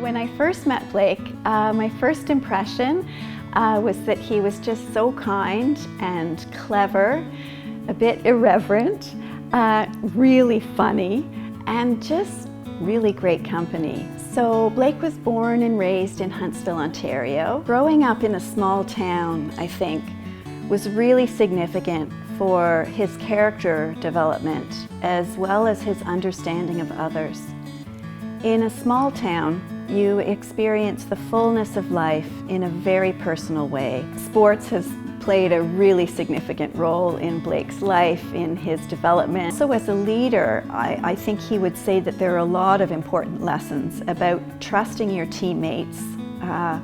When I first met Blake, my first impression was that he was just so kind and clever, a bit irreverent, really funny, and just really great company. So Blake was born and raised in Huntsville, Ontario. Growing up in a small town, I think, was really significant for his character development as well as his understanding of others. In a small town, you experience the fullness of life in a very personal way. Sports has played a really significant role in Blake's life, in his development. So as a leader, I think he would say that there are a lot of important lessons about trusting your teammates,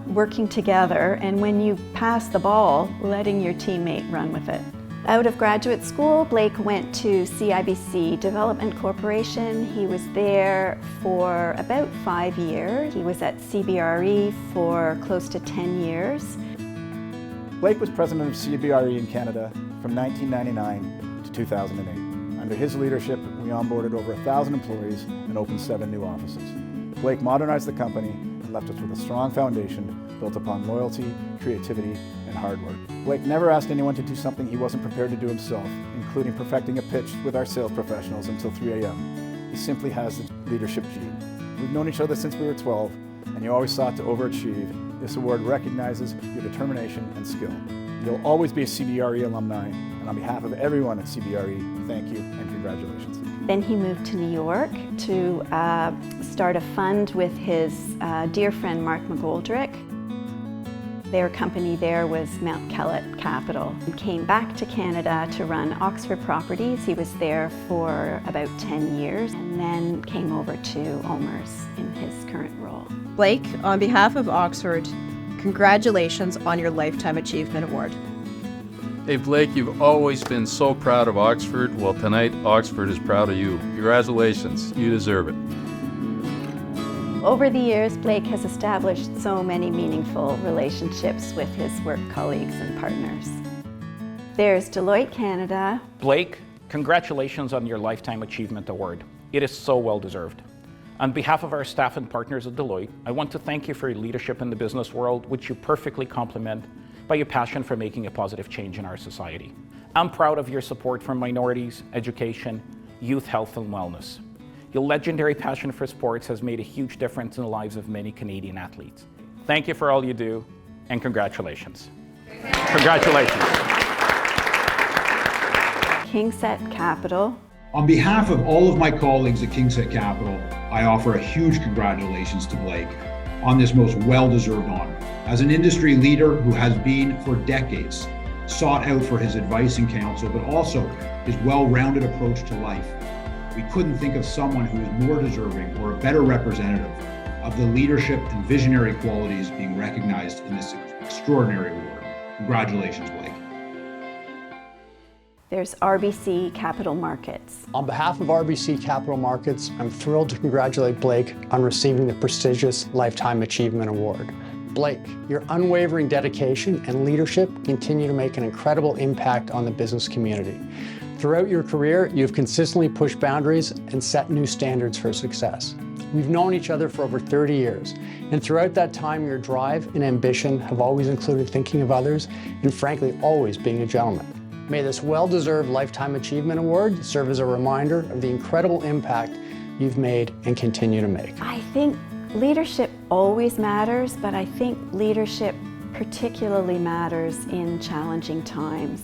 working together, and when you pass the ball, letting your teammate run with it. Out of graduate school, Blake went to CIBC Development Corporation. He was there for about 5 years. He was at CBRE for close to 10 years. Blake was president of CBRE in Canada from 1999 to 2008. Under his leadership, we onboarded over 1,000 employees and opened 7 new offices. Blake modernized the company and left us with a strong foundation built upon loyalty, creativity, and hard work. Blake never asked anyone to do something he wasn't prepared to do himself, including perfecting a pitch with our sales professionals until 3 a.m. He simply has the leadership gene. We've known each other since we were 12, and you always sought to overachieve. This award recognizes your determination and skill. You'll always be a CBRE alumni, and on behalf of everyone at CBRE, thank you and congratulations. Then he moved to New York to start a fund with his dear friend Mark McGoldrick. Their company there was Mount Kellett Capital. He came back to Canada to run Oxford Properties. He was there for about 10 years and then came over to OMERS in his current role. Blake, on behalf of Oxford, congratulations on your Lifetime Achievement Award. Hey Blake, you've always been so proud of Oxford. Well, tonight Oxford is proud of you. Congratulations, you deserve it. Over the years, Blake has established so many meaningful relationships with his work colleagues and partners. There's Deloitte Canada. Blake, congratulations on your Lifetime Achievement Award. It is so well deserved. On behalf of our staff and partners at Deloitte, I want to thank you for your leadership in the business world, which you perfectly complement by your passion for making a positive change in our society. I'm proud of your support for minorities, education, youth health and wellness. Your legendary passion for sports has made a huge difference in the lives of many Canadian athletes. Thank you for all you do, and congratulations. Congratulations. KingSett Capital. On behalf of all of my colleagues at KingSett Capital, I offer a huge congratulations to Blake on this most well-deserved honor. As an industry leader who has been for decades sought out for his advice and counsel, but also his well-rounded approach to life, we couldn't think of someone who is more deserving or a better representative of the leadership and visionary qualities being recognized in this extraordinary award. Congratulations, Blake. There's RBC Capital Markets. On behalf of RBC Capital Markets, I'm thrilled to congratulate Blake on receiving the prestigious Lifetime Achievement Award. Blake, your unwavering dedication and leadership continue to make an incredible impact on the business community. Throughout your career, you've consistently pushed boundaries and set new standards for success. We've known each other for over 30 years, and throughout that time, your drive and ambition have always included thinking of others and frankly, always being a gentleman. May this well-deserved Lifetime Achievement Award serve as a reminder of the incredible impact you've made and continue to make. I think leadership always matters, but I think leadership particularly matters in challenging times.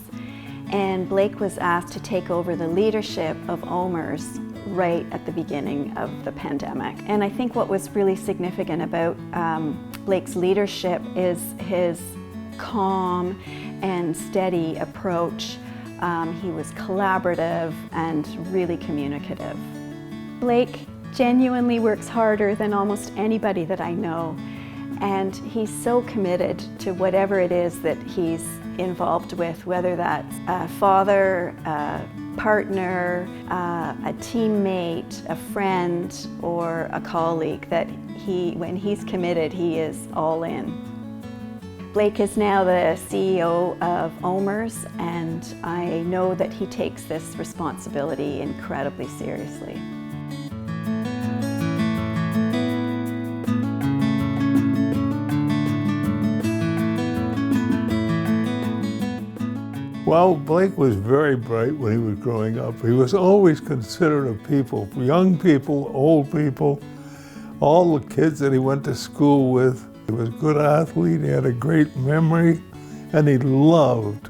And Blake was asked to take over the leadership of OMERS right at the beginning of the pandemic. And I think what was really significant about Blake's leadership is his calm and steady approach. He was collaborative and really communicative. Blake genuinely works harder than almost anybody that I know. And he's so committed to whatever it is that he's involved with, whether that's a father, a partner, a teammate, a friend, or a colleague, that when he's committed, he is all in. Blake is now the CEO of OMERS, and I know that he takes this responsibility incredibly seriously. Well, Blake was very bright when he was growing up. He was always considerate of people, young people, old people, all the kids that he went to school with. He was a good athlete, he had a great memory, and he loved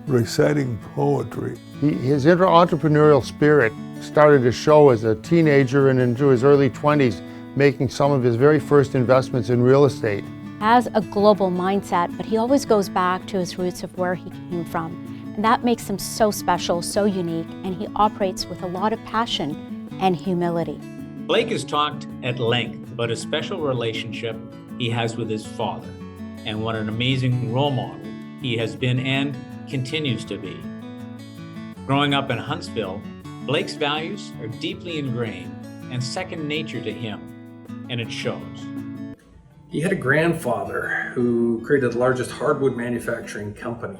reciting poetry. His entrepreneurial spirit started to show as a teenager and into his early 20s, making some of his very first investments in real estate. Has a global mindset, but he always goes back to his roots of where he came from. And that makes him so special, so unique, and he operates with a lot of passion and humility. Blake has talked at length about a special relationship he has with his father and what an amazing role model he has been and continues to be. Growing up in Huntsville, Blake's values are deeply ingrained and second nature to him, and it shows. He had a grandfather who created the largest hardwood manufacturing company.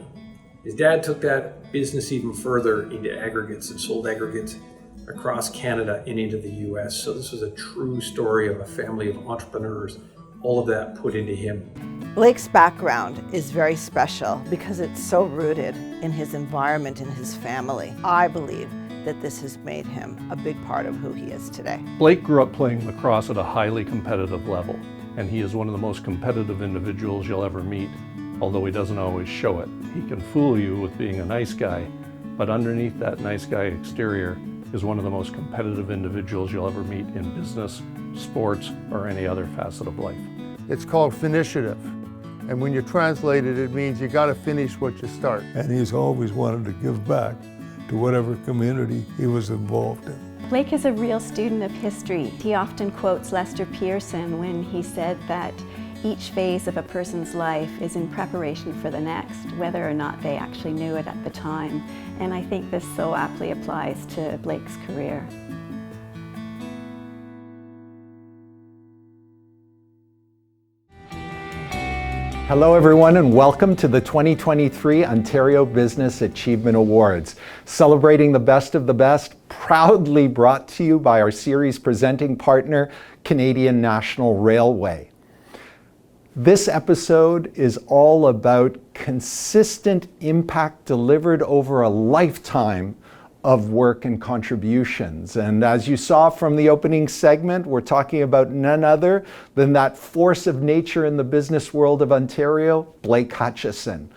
His dad took that business even further into aggregates and sold aggregates across Canada and into the US. So this was a true story of a family of entrepreneurs, all of that put into him. Blake's background is very special because it's so rooted in his environment and his family. I believe that this has made him a big part of who he is today. Blake grew up playing lacrosse at a highly competitive level, and he is one of the most competitive individuals you'll ever meet, although he doesn't always show it. He can fool you with being a nice guy, but underneath that nice guy exterior is one of the most competitive individuals you'll ever meet in business, sports, or any other facet of life. It's called finitiative. And when you translate it, it means you gotta finish what you start. And he's always wanted to give back to whatever community he was involved in. Blake is a real student of history. He often quotes Lester Pearson when he said that each phase of a person's life is in preparation for the next, whether or not they actually knew it at the time. And I think this so aptly applies to Blake's career. Hello everyone and welcome to the 2023 Ontario Business Achievement Awards. Celebrating the best of the best, proudly brought to you by our series presenting partner, Canadian National Railway. This episode is all about consistent impact delivered over a lifetime of work and contributions. And as you saw from the opening segment, we're talking about none other than that force of nature in the business world of Ontario, Blake Hutcheson.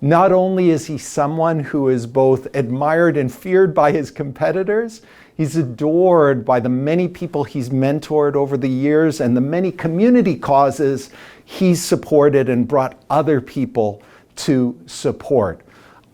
Not only is he someone who is both admired and feared by his competitors, he's adored by the many people he's mentored over the years and the many community causes he's supported and brought other people to support.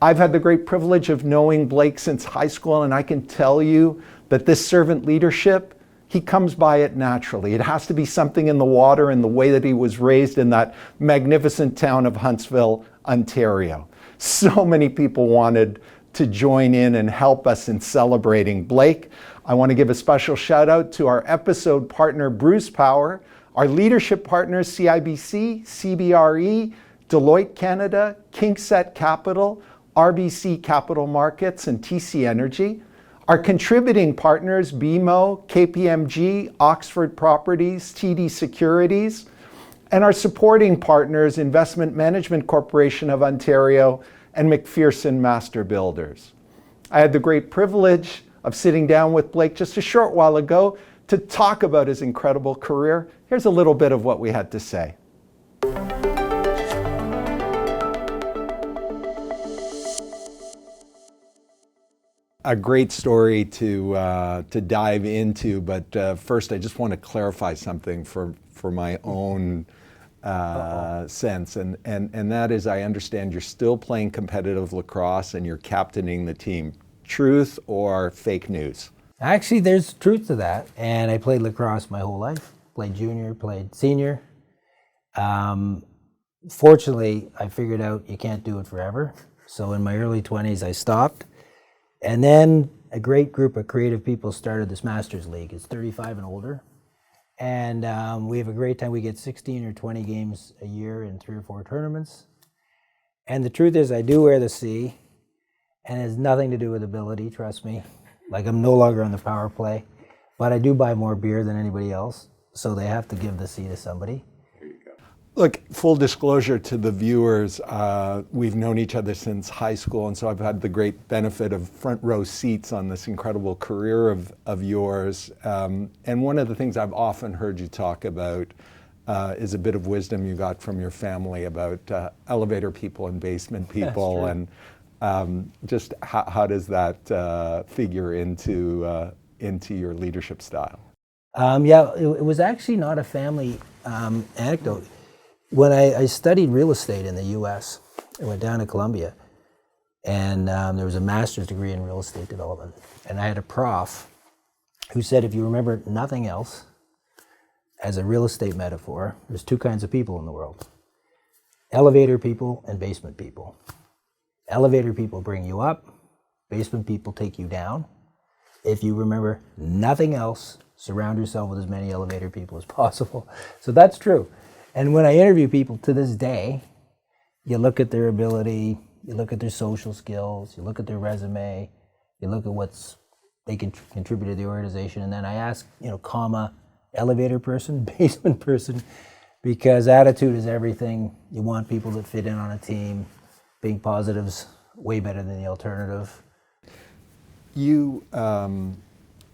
I've had the great privilege of knowing Blake since high school, and I can tell you that this servant leadership, he comes by it naturally. It has to be something in the water in the way that he was raised in that magnificent town of Huntsville, Ontario. So many people wanted to join in and help us in celebrating Blake. I want to give a special shout out to our episode partner, Bruce Power, our leadership partners, CIBC, CBRE, Deloitte Canada, KingSet Capital, RBC Capital Markets, and TC Energy. Our contributing partners, BMO, KPMG, Oxford Properties, TD Securities, and our supporting partners, Investment Management Corporation of Ontario and McPherson Master Builders. I had the great privilege of sitting down with Blake just a short while ago to talk about his incredible career. Here's a little bit of what we had to say. A great story to dive into, but first I just want to clarify something for my own sense, and that is I understand you're still playing competitive lacrosse and you're captaining the team. Truth or fake news? Actually, there's truth to that, and I played lacrosse my whole life. Played junior, played senior. Fortunately, I figured out you can't do it forever, so in my early 20s I stopped. And then a great group of creative people started this Masters League. It's 35 and older. And we have a great time. We get 16 or 20 games a year in 3 or 4 tournaments. And the truth is I do wear the C, and it has nothing to do with ability, trust me. Like I'm no longer on the power play, but I do buy more beer than anybody else. So they have to give the C to somebody. Look, full disclosure to the viewers, we've known each other since high school, and so I've had the great benefit of front row seats on this incredible career of yours. And one of the things I've often heard you talk about is a bit of wisdom you got from your family about elevator people and basement people, and just how does that figure into your leadership style? Yeah, it was actually not a family anecdote. When I studied real estate in the U.S., I went down to Columbia, and there was a master's degree in real estate development. And I had a prof who said, if you remember nothing else, as a real estate metaphor, there's two kinds of people in the world: elevator people and basement people. Elevator people bring you up, basement people take you down. If you remember nothing else, surround yourself with as many elevator people as possible. So that's true. And when I interview people to this day, you look at their ability, you look at their social skills, you look at their resume, you look at what's they can contribute to the organization, and then I ask, comma, elevator person, basement person, because attitude is everything. You want people that fit in on a team. Being positive's way better than the alternative. You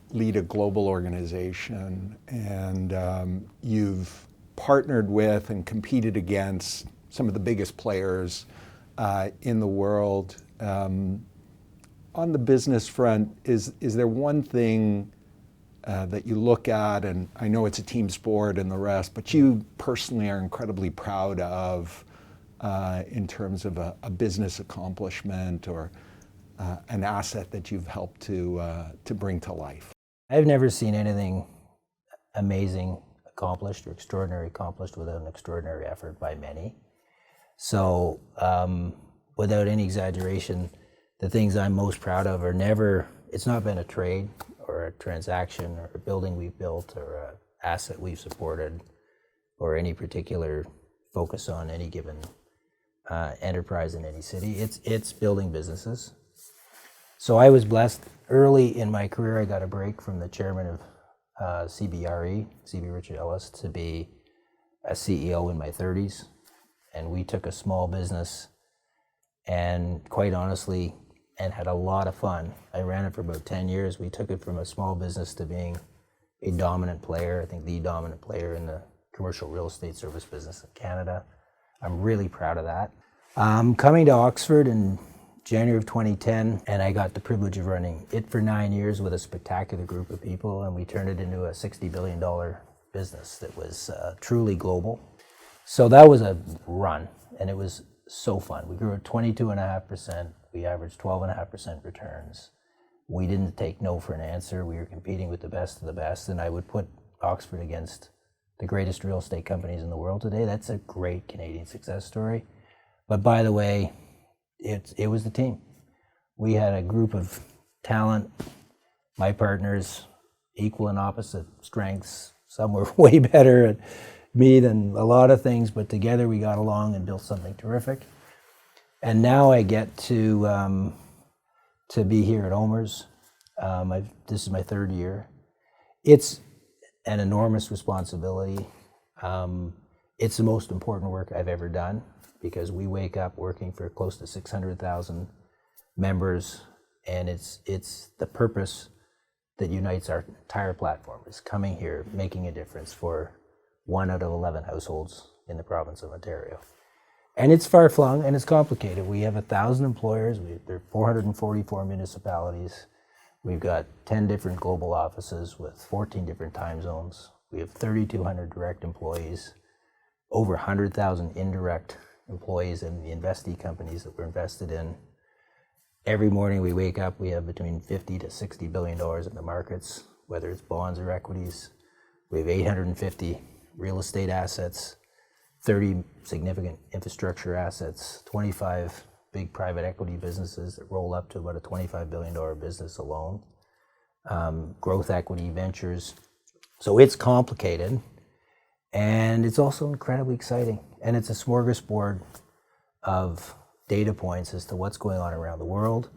lead a global organization, and you've partnered with and competed against some of the biggest players in the world. On the business front, is there one thing that you look at, and I know it's a team sport and the rest, but you personally are incredibly proud of in terms of a business accomplishment or an asset that you've helped to bring to life? I've never seen anything amazing accomplished or extraordinary accomplished without an extraordinary effort by many. So without any exaggeration, the things I'm most proud of are never, it's not been a trade or a transaction or a building we've built or an asset we've supported or any particular focus on any given enterprise in any city. It's building businesses. So I was blessed early in my career. I got a break from the chairman of CBRE, CB Richard Ellis, to be a CEO in my 30s. And we took a small business and quite honestly, and had a lot of fun. I ran it for about 10 years. We took it from a small business to being a dominant player, I think the dominant player in the commercial real estate service business in Canada. I'm really proud of that. Coming to Oxford in January of 2010, and I got the privilege of running it for 9 years with a spectacular group of people, and we turned it into a $60 billion business that was truly global. So that was a run, and it was so fun. We grew at 22.5%. We averaged 12.5% returns. We didn't take no for an answer. We were competing with the best of the best, and I would put Oxford against the greatest real estate companies in the world today. That's a great Canadian success story. But by the way, it was the team. We had a group of talent, my partners, equal and opposite strengths. Some were way better at me than a lot of things, but together we got along and built something terrific. And now I get to be here at OMERS. This is my third year. It's an enormous responsibility. It's the most important work I've ever done because we wake up working for close to 600,000 members, and it's the purpose that unites our entire platform is coming here, making a difference for 1 out of 11 households in the province of Ontario. And it's far-flung and it's complicated. We have 1,000 employers, there are 444 municipalities. We've got 10 different global offices with 14 different time zones. We have 3,200 direct employees, over 100,000 indirect employees in the investee companies that we're invested in. Every morning we wake up, we have between $50 to $60 billion in the markets, whether it's bonds or equities. We have 850 real estate assets, 30 significant infrastructure assets, 25 big private equity businesses that roll up to about a $25 billion business alone, growth equity ventures. So it's complicated, and it's also incredibly exciting. And it's a smorgasbord of data points as to what's going on around the world.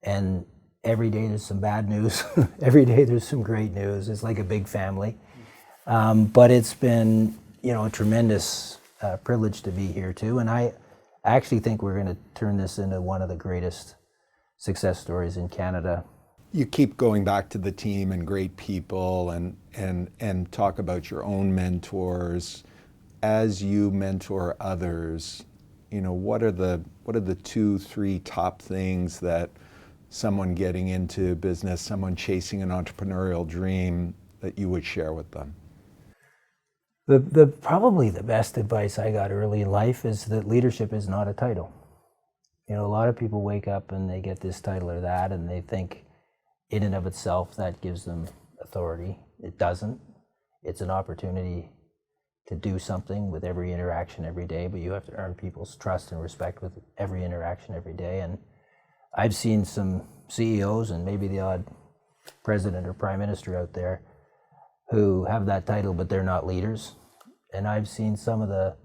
And every day there's some bad news. Every day there's some great news. It's like a big family. But it's been, a tremendous privileged to be here too. And I actually think we're going to turn this into one of the greatest success stories in Canada. You keep going back to the team and great people and talk about your own mentors. As you mentor others, you know, what are the 2-3 top things that someone getting into business, someone chasing an entrepreneurial dream, that you would share with them? Probably the best advice I got early in life is that leadership is not a title. You know, a lot of people wake up and they get this title or that, and they think in and of itself that gives them authority. It doesn't. It's an opportunity to do something with every interaction every day, but you have to earn people's trust and respect with every interaction every day. And I've seen some CEOs and maybe the odd president or prime minister out there who have that title, but they're not leaders. And I've seen some of the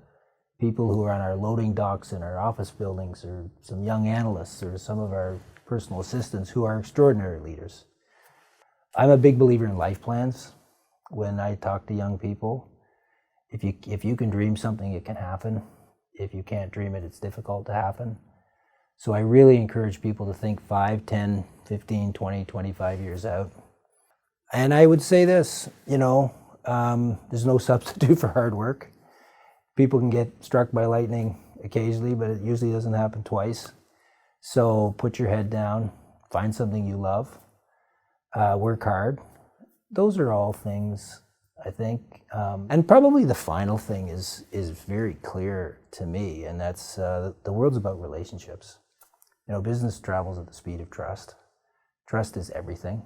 people who are on our loading docks in our office buildings, or some young analysts, or some of our personal assistants who are extraordinary leaders. I'm a big believer in life plans. When I talk to young people, if you can dream something, it can happen. If you can't dream it, it's difficult to happen. So I really encourage people to think 5, 10, 15, 20, 25 years out. And I would say this, you know, there's no substitute for hard work. People can get struck by lightning occasionally, but it usually doesn't happen twice. So put your head down, find something you love, work hard. Those are all things, I think. And probably the final thing is very clear to me, and that's the world's about relationships. You know, business travels at the speed of trust. Trust is everything.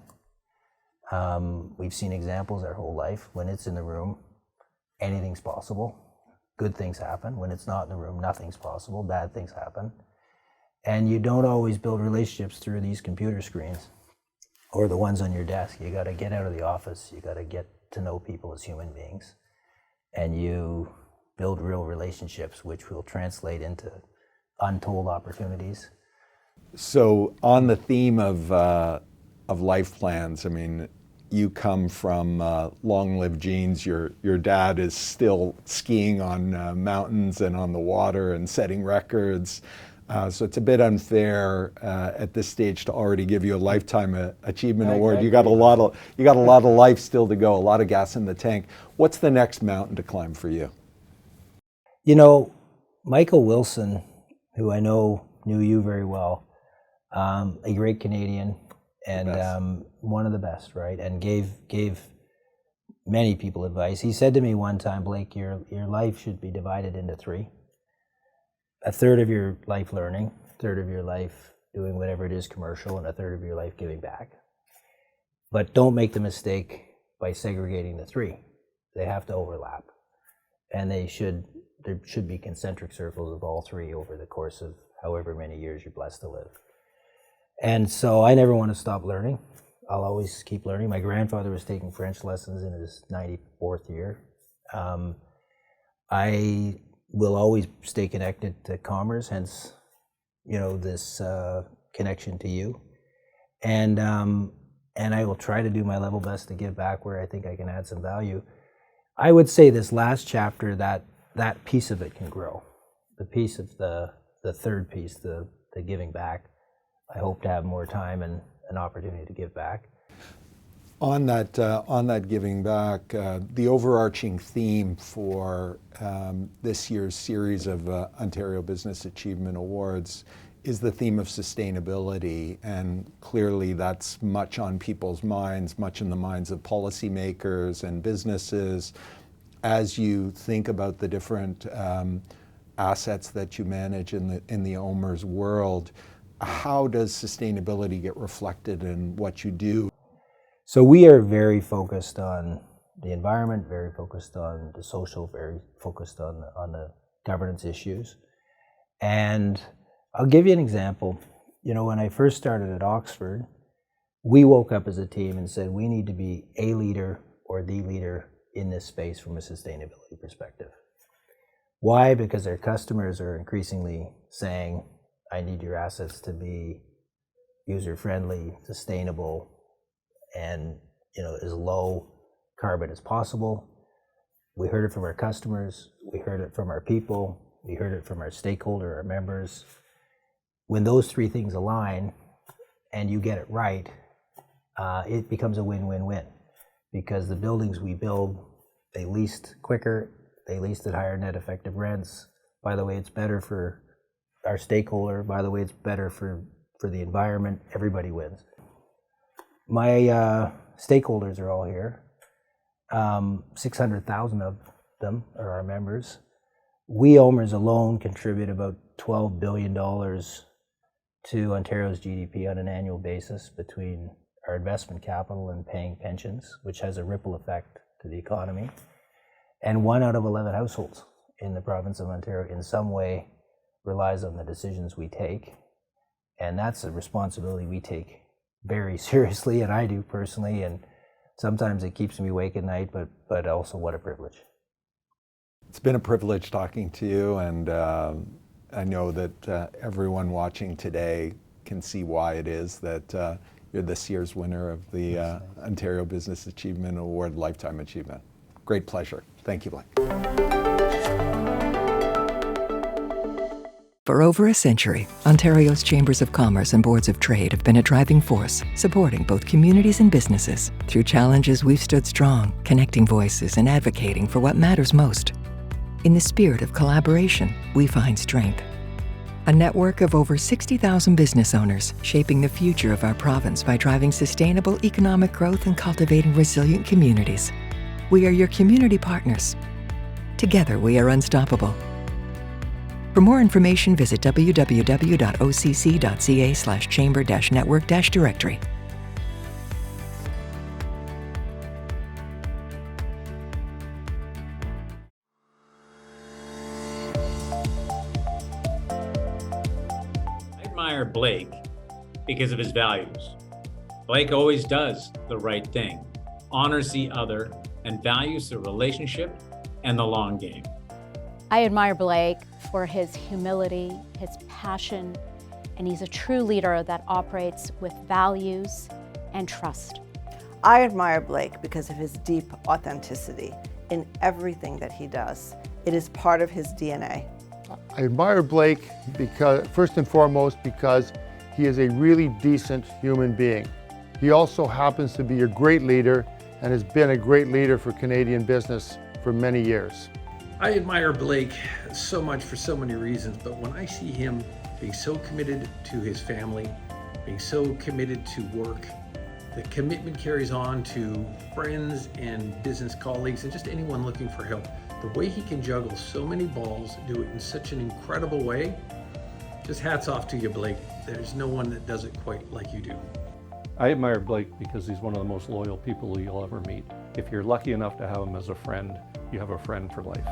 We've seen examples our whole life. When it's in the room, anything's possible. Good things happen. When it's not in the room, nothing's possible. Bad things happen. And you don't always build relationships through these computer screens or the ones on your desk. You got to get out of the office. You got to get to know people as human beings. And you build real relationships, which will translate into untold opportunities. So on the theme of life plans, I mean, you come from long-lived genes. Your dad is still skiing on mountains and on the water and setting records. So it's a bit unfair at this stage to already give you a lifetime achievement award. You got a lot of life still to go, a lot of gas in the tank. What's the next mountain to climb for you? You know, Michael Wilson, who I know knew you very well, a great Canadian, and one of the best, right? And gave many people advice. He said to me one time, Blake, your life should be divided into 3. A third of your life learning, a third of your life doing whatever it is commercial, and a third of your life giving back. But don't make the mistake by segregating the 3. They have to overlap. And there should be concentric circles of all 3 over the course of however many years you're blessed to live. And so I never want to stop learning. I'll always keep learning. My grandfather was taking French lessons in his 94th year. I will always stay connected to commerce, hence, you know, this connection to you. And I will try to do my level best to give back where I think I can add some value. I would say this last chapter, that piece of it can grow. The piece of the third piece, the giving back, I hope to have more time and an opportunity to give back. On that giving back, the overarching theme for this year's series of Ontario Business Achievement Awards is the theme of sustainability, and clearly that's much on people's minds, much in the minds of policymakers and businesses. As you think about the different assets that you manage in the OMERS world, how does sustainability get reflected in what you do? So we are very focused on the environment, very focused on the social, very focused on the governance issues. And I'll give you an example. You know, when I first started at Oxford, we woke up as a team and said, we need to be a leader or the leader in this space from a sustainability perspective. Why? Because our customers are increasingly saying, I need your assets to be user-friendly, sustainable, and, you know, as low carbon as possible. We heard it from our customers, we heard it from our people, we heard it from our stakeholder, our members. When those three things align and you get it right, it becomes a win-win-win, because the buildings we build, they leased quicker, they leased at higher net effective rents. By the way, it's better for our stakeholder. By the way, it's better for the environment. Everybody wins. My stakeholders are all here. 600,000 of them are our members. We, OMERS alone, contribute about $12 billion to Ontario's GDP on an annual basis between our investment capital and paying pensions, which has a ripple effect to the economy. And 1 out of 11 households in the province of Ontario in some way relies on the decisions we take. And that's a responsibility we take very seriously, and I do personally, and sometimes it keeps me awake at night, but also what a privilege. It's been a privilege talking to you, and I know that everyone watching today can see why it is that you're this year's winner of the Ontario Business Achievement Award Lifetime Achievement. Great pleasure. Thank you, Blake. For over a century, Ontario's Chambers of Commerce and Boards of Trade have been a driving force, supporting both communities and businesses. Through challenges, we've stood strong, connecting voices and advocating for what matters most. In the spirit of collaboration, we find strength. A network of over 60,000 business owners shaping the future of our province by driving sustainable economic growth and cultivating resilient communities. We are your community partners. Together, we are unstoppable. For more information, visit www.occ.ca/chamber-network-directory. I admire Blake because of his values. Blake always does the right thing, honors the other, and values the relationship and the long game. I admire Blake for his humility, his passion, and he's a true leader that operates with values and trust. I admire Blake because of his deep authenticity in everything that he does. It is part of his DNA. I admire Blake because, first and foremost, because he is a really decent human being. He also happens to be a great leader and has been a great leader for Canadian business for many years. I admire Blake so much for so many reasons, but when I see him being so committed to his family, being so committed to work, the commitment carries on to friends and business colleagues and just anyone looking for help. The way he can juggle so many balls, do it in such an incredible way, just hats off to you, Blake. There's no one that does it quite like you do. I admire Blake because he's one of the most loyal people you'll ever meet. If you're lucky enough to have him as a friend, you have a friend for life.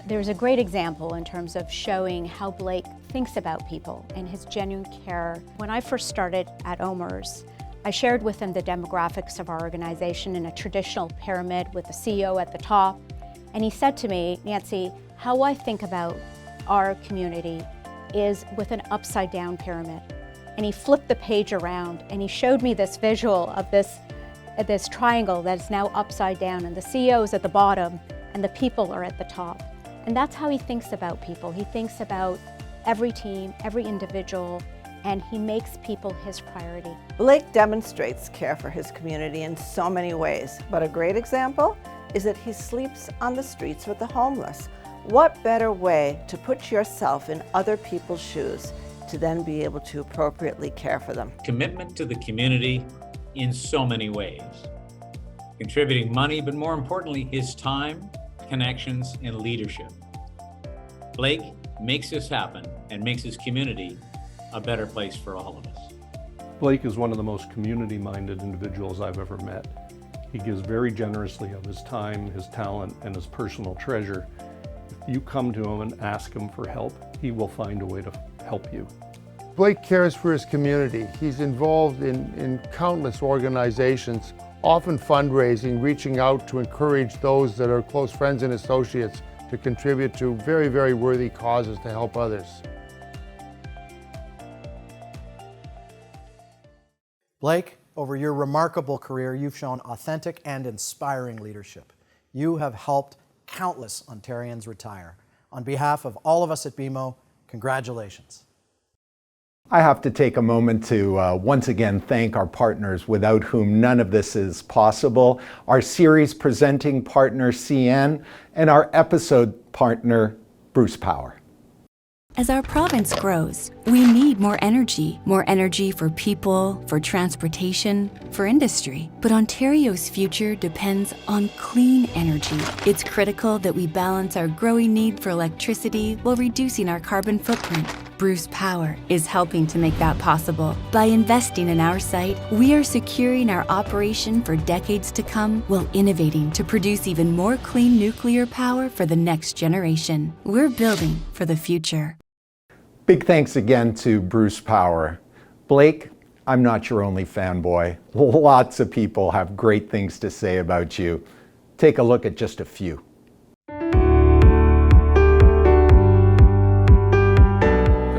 There's a great example in terms of showing how Blake thinks about people and his genuine care. When I first started at OMERS, I shared with him the demographics of our organization in a traditional pyramid with the CEO at the top. And he said to me, Nancy, how I think about our community is with an upside down pyramid. And he flipped the page around and he showed me this visual of this triangle that is now upside down, and the CEO is at the bottom and the people are at the top. And that's how he thinks about people. He thinks about every team, every individual, and he makes people his priority. Blake demonstrates care for his community in so many ways, but a great example is that he sleeps on the streets with the homeless. What better way to put yourself in other people's shoes to then be able to appropriately care for them? Commitment to the community in so many ways. Contributing money, but more importantly, his time, connections, and leadership. Blake makes this happen and makes his community a better place for all of us. Blake is one of the most community-minded individuals I've ever met. He gives very generously of his time, his talent, and his personal treasure. If you come to him and ask him for help, he will find a way to help you. Blake cares for his community. He's involved in countless organizations, often fundraising, reaching out to encourage those that are close friends and associates to contribute to very, very worthy causes to help others. Blake, over your remarkable career, you've shown authentic and inspiring leadership. You have helped countless Ontarians retire. On behalf of all of us at BMO, congratulations. I have to take a moment to once again thank our partners without whom none of this is possible, our series presenting partner CN, and our episode partner Bruce Power. As our province grows, we need more energy for people, for transportation, for industry. But Ontario's future depends on clean energy. It's critical that we balance our growing need for electricity while reducing our carbon footprint. Bruce Power is helping to make that possible. By investing in our site, we are securing our operation for decades to come while innovating to produce even more clean nuclear power for the next generation. We're building for the future. Big thanks again to Bruce Power. Blake, I'm not your only fanboy. Lots of people have great things to say about you. Take a look at just a few.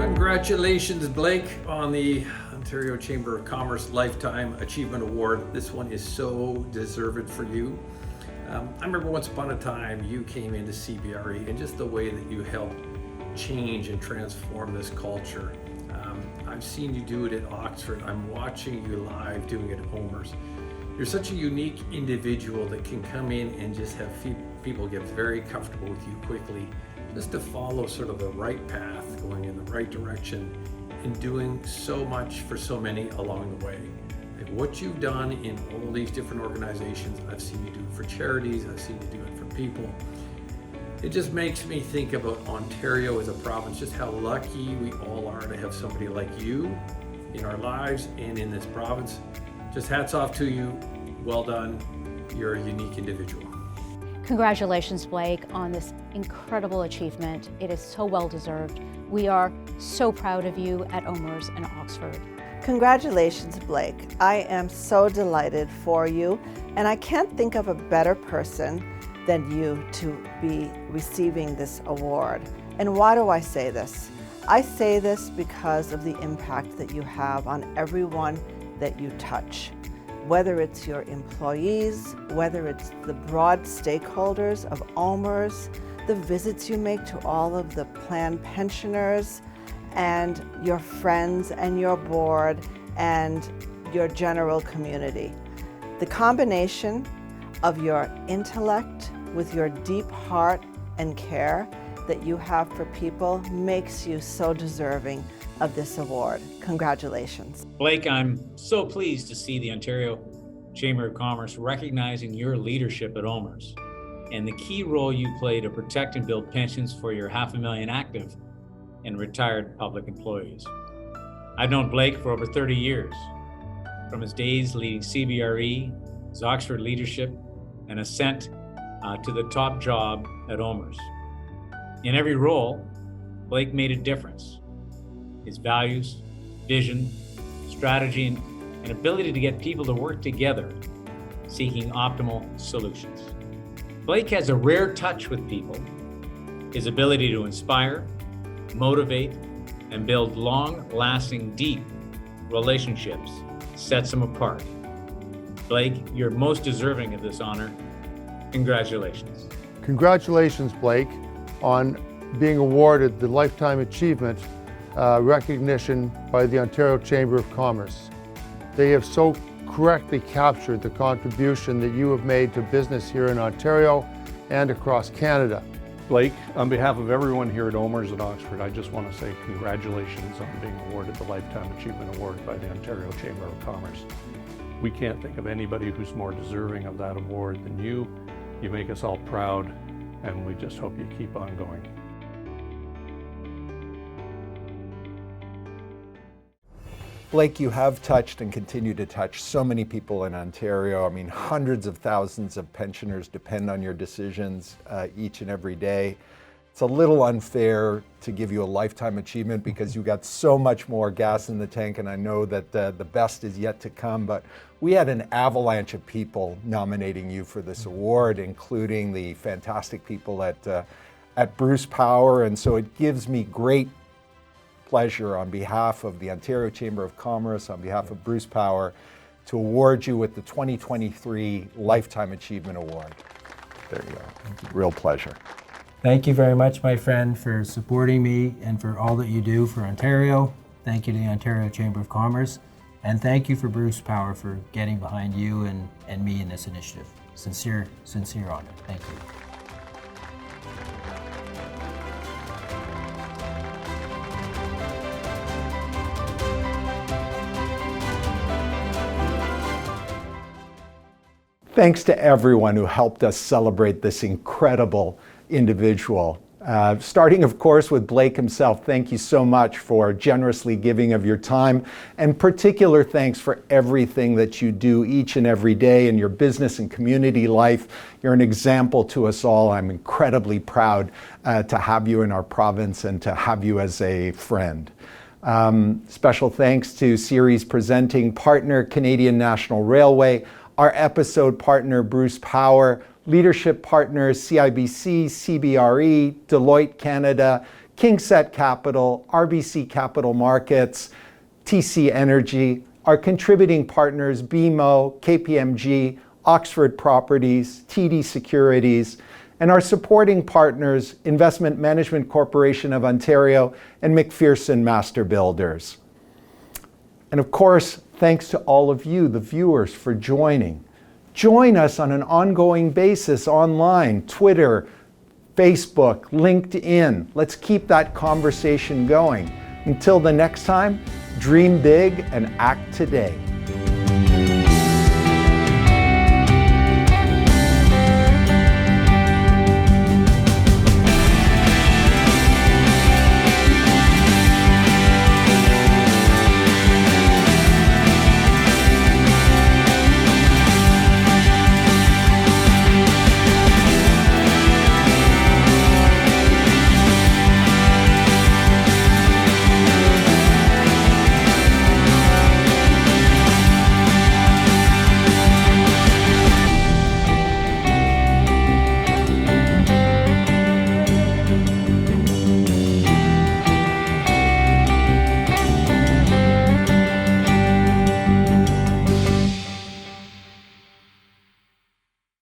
Congratulations, Blake, on the Ontario Chamber of Commerce Lifetime Achievement Award. This one is so deserved for you. I remember once upon a time you came into CBRE and just the way that you helped change and transform this culture. I've seen you do it at Oxford. I'm watching you live doing it at OMERS. You're such a unique individual that can come in and just have people get very comfortable with you quickly, just to follow sort of the right path, going in the right direction, and doing so much for so many along the way. Like what you've done in all these different organizations, I've seen you do it for charities, I've seen you do it for people. It just makes me think about Ontario as a province, just how lucky we all are to have somebody like you in our lives and in this province. Just hats off to you. Well done. You're a unique individual. Congratulations, Blake, on this incredible achievement. It is so well deserved. We are so proud of you at OMERS and Oxford. Congratulations, Blake. I am so delighted for you, and I can't think of a better person than you to be receiving this award. And why do I say this? I say this because of the impact that you have on everyone that you touch. Whether it's your employees, whether it's the broad stakeholders of OMERS, the visits you make to all of the planned pensioners, and your friends and your board and your general community. The combination of your intellect with your deep heart and care that you have for people makes you so deserving of this award. Congratulations. Blake, I'm so pleased to see the Ontario Chamber of Commerce recognizing your leadership at OMERS and the key role you play to protect and build pensions for your 500,000 active and retired public employees. I've known Blake for over 30 years, from his days leading CBRE, his Oxford leadership, and ascent to the top job at OMERS. In every role, Blake made a difference. His values, vision, strategy, and ability to get people to work together, seeking optimal solutions. Blake has a rare touch with people. His ability to inspire, motivate, and build long-lasting, deep relationships sets him apart. Blake, you're most deserving of this honor. Congratulations. Congratulations, Blake, on being awarded the Lifetime Achievement recognition by the Ontario Chamber of Commerce. They have so correctly captured the contribution that you have made to business here in Ontario and across Canada. Blake, on behalf of everyone here at OMERS at Oxford, I just want to say congratulations on being awarded the Lifetime Achievement Award by the Ontario Chamber of Commerce. We can't think of anybody who's more deserving of that award than you. You make us all proud, and we just hope you keep on going. Blake, you have touched and continue to touch so many people in Ontario. I mean, hundreds of thousands of pensioners depend on your decisions each and every day. It's a little unfair to give you a lifetime achievement because you got so much more gas in the tank, and I know that the best is yet to come, but we had an avalanche of people nominating you for this award, including the fantastic people at Bruce Power, and so it gives me great pleasure on behalf of the Ontario Chamber of Commerce, on behalf of Bruce Power, to award you with the 2023 Lifetime Achievement Award. There you go. Real pleasure. Thank you very much, my friend, for supporting me and for all that you do for Ontario. Thank you to the Ontario Chamber of Commerce. And thank you for Bruce Power for getting behind you and me in this initiative. Sincere honor. Thank you. Thanks to everyone who helped us celebrate this incredible individual. Starting, of course, with Blake himself. Thank you so much for generously giving of your time, and particular thanks for everything that you do each and every day in your business and community life. You're an example to us all. I'm incredibly proud to have you in our province and to have you as a friend. Special thanks to series presenting partner Canadian National Railway, our episode partner Bruce Power, leadership partners CIBC, CBRE, Deloitte Canada, KingSett Capital, RBC Capital Markets, TC Energy, our contributing partners BMO, KPMG, Oxford Properties, TD Securities, and our supporting partners Investment Management Corporation of Ontario and McPherson Master Builders. And of course, thanks to all of you, the viewers, for joining. Join us on an ongoing basis online, Twitter, Facebook, LinkedIn. Let's keep that conversation going. Until the next time, dream big and act today.